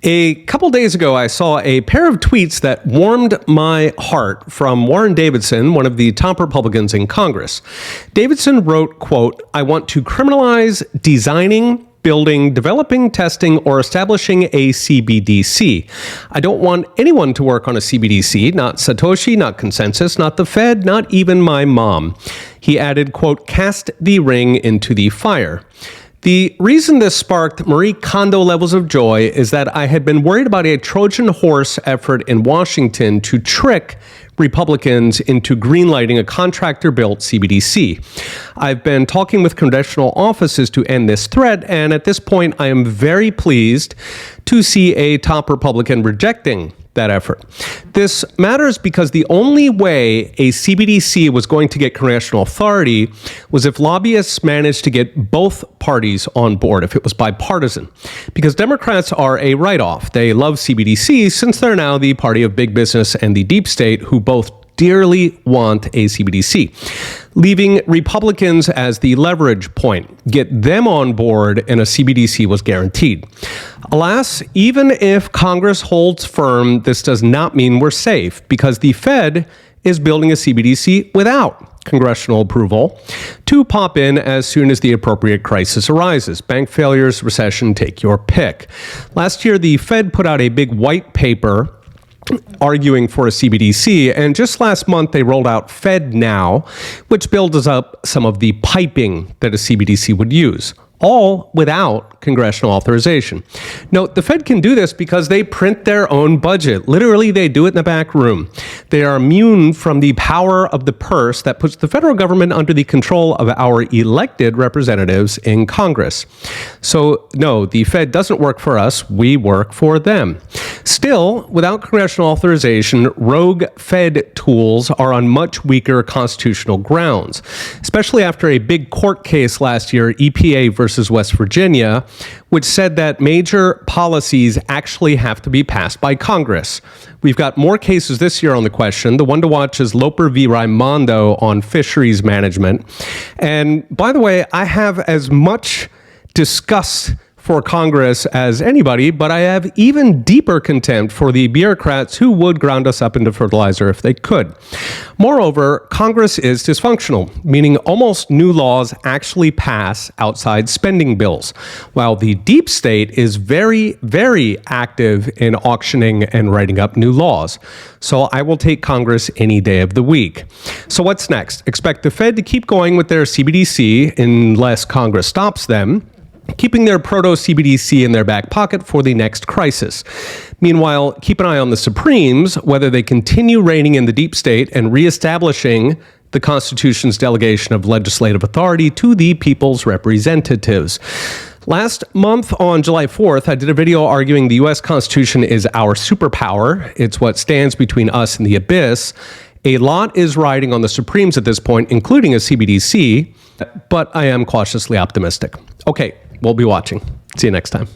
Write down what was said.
A couple days ago, I saw a pair of tweets that warmed my heart from Warren Davidson, one of the top Republicans in Congress. Davidson wrote, quote, "I want to criminalize designing, building, developing, testing, or establishing a CBDC. I don't want anyone to work on a CBDC, not Satoshi, not Consensus, not the Fed, not even my mom." He added, quote, "Cast the ring into the fire." The reason this sparked Marie Kondo levels of joy is that I had been worried about a Trojan horse effort in Washington to trick Republicans into greenlighting a contractor-built CBDC. I've been talking with congressional offices to end this threat, and at this point, I am very pleased to see a top Republican rejecting that effort. This matters because the only way a CBDC was going to get congressional authority was if lobbyists managed to get both parties on board, if it was bipartisan. Because Democrats are a write-off. They love CBDCs since they're now the party of big business and the deep state who both dearly want a CBDC, leaving Republicans as the leverage point. Get them on board and a CBDC was guaranteed. Alas, even if Congress holds firm, this does not mean we're safe because the Fed is building a CBDC without congressional approval to pop in as soon as the appropriate crisis arises. Bank failures, recession, take your pick. Last year, the Fed put out a big white paper arguing for a CBDC, and just last month they rolled out Fed Now, which builds up some of the piping that a CBDC would use, all without congressional authorization. Note, the Fed can do this because they print their own budget. Literally, they do it in the back room. They are immune from the power of the purse that puts the federal government under the control of our elected representatives in Congress. So, no, the Fed doesn't work for us. We work for them. Still, without congressional authorization, rogue Fed tools are on much weaker constitutional grounds, especially after a big court case last year, EPA versus West Virginia, which said that major policies actually have to be passed by Congress. We've got more cases this year on the question. The one to watch is Loper v. Raimondo on fisheries management. And by the way, I have as much disgust for Congress as anybody, but I have even deeper contempt for the bureaucrats who would ground us up into fertilizer if they could. Moreover, Congress is dysfunctional, meaning almost new laws actually pass outside spending bills, while the deep state is very, very active in auctioning and writing up new laws. So I will take Congress any day of the week. So what's next? Expect the Fed to keep going with their CBDC unless Congress stops them, keeping their proto-CBDC in their back pocket for the next crisis. Meanwhile, keep an eye on the Supremes, whether they continue reigning in the deep state and reestablishing the Constitution's delegation of legislative authority to the people's representatives. Last month, on July 4th, I did a video arguing the U.S. Constitution is our superpower. It's what stands between us and the abyss. A lot is riding on the Supremes at this point, including a CBDC, but I am cautiously optimistic. Okay, we'll be watching. See you next time.